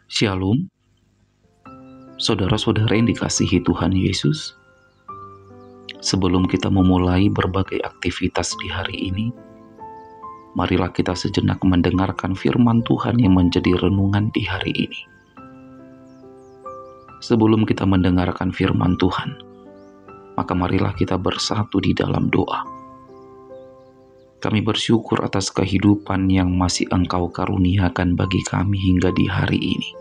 Shalom, saudara-saudara yang dikasihi Tuhan Yesus. Sebelum kita memulai berbagai aktivitas di hari ini, marilah kita sejenak mendengarkan firman Tuhan yang menjadi renungan di hari ini. Sebelum kita mendengarkan firman Tuhan, maka marilah kita bersatu di dalam doa. Kami bersyukur atas kehidupan yang masih Engkau karuniakan bagi kami hingga di hari ini.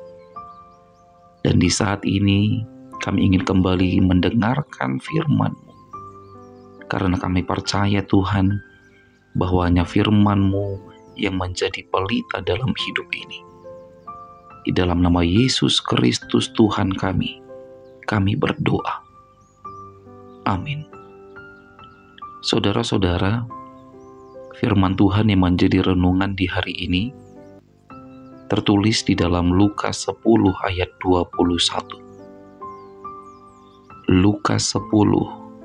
Dan di saat ini kami ingin kembali mendengarkan firman-Mu. Karena kami percaya Tuhan bahwa hanya firman-Mu yang menjadi pelita dalam hidup ini. Di dalam nama Yesus Kristus Tuhan kami berdoa. Amin. Saudara-saudara, firman Tuhan yang menjadi renungan di hari ini tertulis di dalam Lukas 10 ayat 21. Lukas 10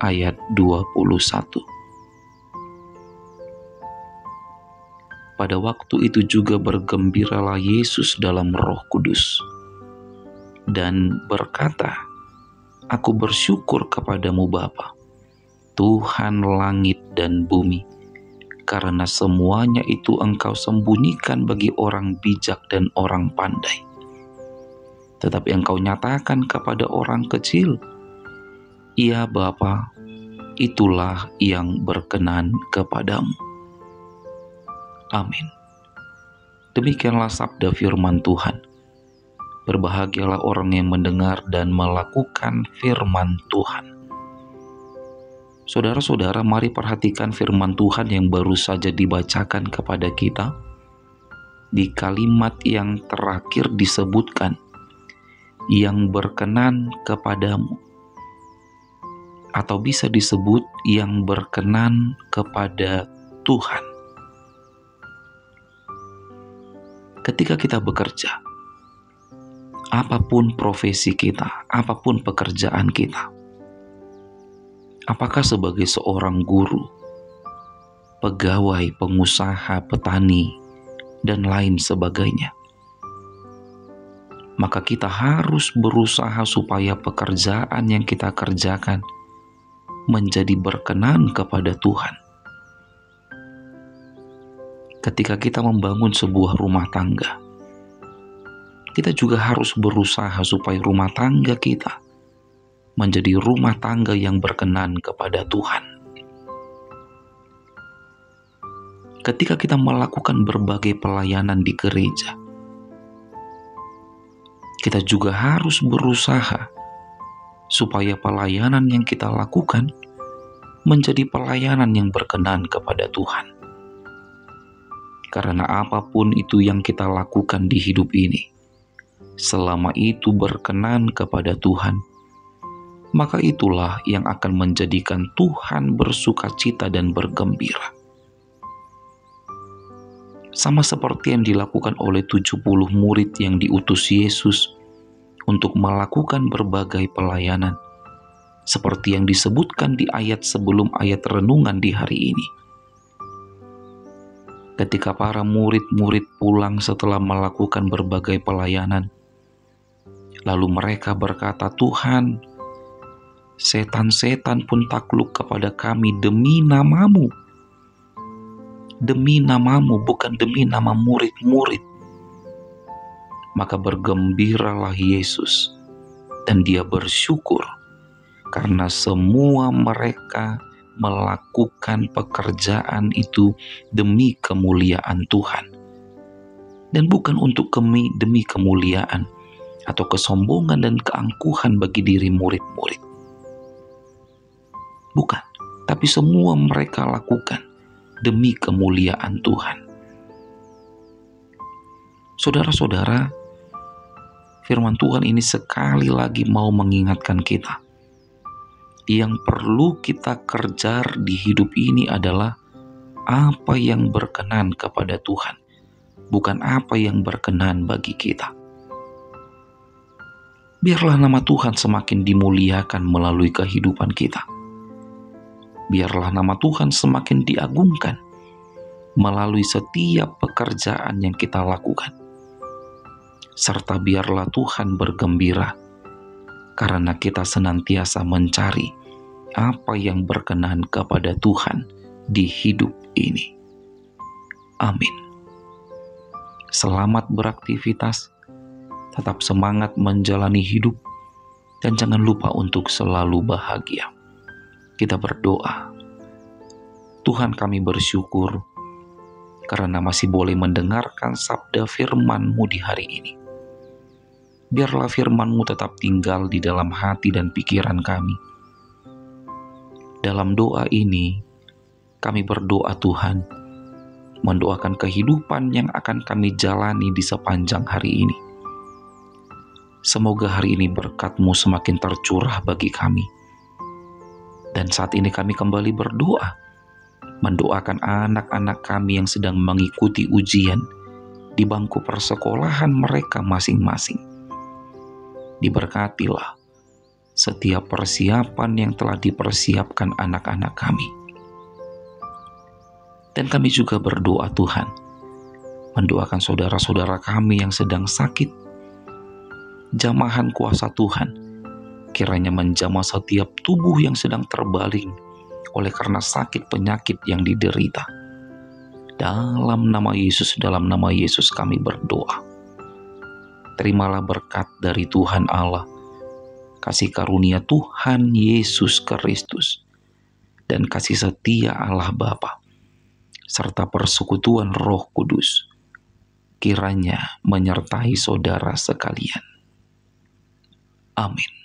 ayat 21. Pada waktu itu juga bergembiralah Yesus dalam Roh Kudus dan berkata, "Aku bersyukur kepadamu Bapa, Tuhan langit dan bumi, karena semuanya itu Engkau sembunyikan bagi orang bijak dan orang pandai. Tetapi Engkau nyatakan kepada orang kecil. Ya Bapa, itulah yang berkenan kepadamu." Amin. Demikianlah sabda firman Tuhan. Berbahagialah orang yang mendengar dan melakukan firman Tuhan. Saudara-saudara, mari perhatikan firman Tuhan yang baru saja dibacakan kepada kita. Di kalimat yang terakhir disebutkan, yang berkenan kepadamu. Atau bisa disebut yang berkenan kepada Tuhan. Ketika kita bekerja, apapun profesi kita, apapun pekerjaan kita, apakah sebagai seorang guru, pegawai, pengusaha, petani, dan lain sebagainya, maka kita harus berusaha supaya pekerjaan yang kita kerjakan menjadi berkenan kepada Tuhan. Ketika kita membangun sebuah rumah tangga, kita juga harus berusaha supaya rumah tangga kita menjadi rumah tangga yang berkenan kepada Tuhan. Ketika kita melakukan berbagai pelayanan di gereja, kita juga harus berusaha supaya pelayanan yang kita lakukan menjadi pelayanan yang berkenan kepada Tuhan. Karena apapun itu yang kita lakukan di hidup ini, selama itu berkenan kepada Tuhan, maka itulah yang akan menjadikan Tuhan bersukacita dan bergembira. Sama seperti yang dilakukan oleh 70 murid yang diutus Yesus untuk melakukan berbagai pelayanan, seperti yang disebutkan di ayat sebelum ayat renungan di hari ini. Ketika para murid-murid pulang setelah melakukan berbagai pelayanan, lalu mereka berkata, "Tuhan, setan-setan pun takluk kepada kami demi nama-Mu." Demi nama-Mu, bukan demi nama murid-murid. Maka bergembiralah Yesus, dan Dia bersyukur karena semua mereka melakukan pekerjaan itu demi kemuliaan Tuhan. Dan bukan untuk demi kemuliaan atau kesombongan dan keangkuhan bagi diri murid-murid. Bukan, tapi semua mereka lakukan demi kemuliaan Tuhan. Saudara-saudara, firman Tuhan ini sekali lagi mau mengingatkan kita. Yang perlu kita kejar di hidup ini adalah apa yang berkenan kepada Tuhan, bukan apa yang berkenan bagi kita. Biarlah nama Tuhan semakin dimuliakan melalui kehidupan kita. Biarlah nama Tuhan semakin diagungkan melalui setiap pekerjaan yang kita lakukan. serta biarlah Tuhan bergembira, karena kita senantiasa mencari apa yang berkenan kepada Tuhan di hidup ini. Amin. Selamat beraktivitas, tetap semangat menjalani hidup, dan jangan lupa untuk selalu bahagia. Kita berdoa. Tuhan, kami bersyukur karena masih boleh mendengarkan sabda firman-Mu di hari ini. Biarlah firman-Mu tetap tinggal di dalam hati dan pikiran kami. Dalam doa ini, kami berdoa Tuhan, mendoakan kehidupan yang akan kami jalani di sepanjang hari ini. Semoga hari ini berkat-Mu semakin tercurah bagi kami. Dan saat ini kami kembali berdoa, mendoakan anak-anak kami yang sedang mengikuti ujian di bangku persekolahan mereka masing-masing. Diberkatilah setiap persiapan yang telah dipersiapkan anak-anak kami. Dan kami juga berdoa Tuhan, mendoakan saudara-saudara kami yang sedang sakit. Jamahan kuasa Tuhan, kiranya menjamah setiap tubuh yang sedang terbaling oleh karena sakit penyakit yang diderita. Dalam nama Yesus kami berdoa. Terimalah berkat dari Tuhan Allah, kasih karunia Tuhan Yesus Kristus, dan kasih setia Allah Bapa, serta persekutuan Roh Kudus, kiranya menyertai saudara sekalian. Amin.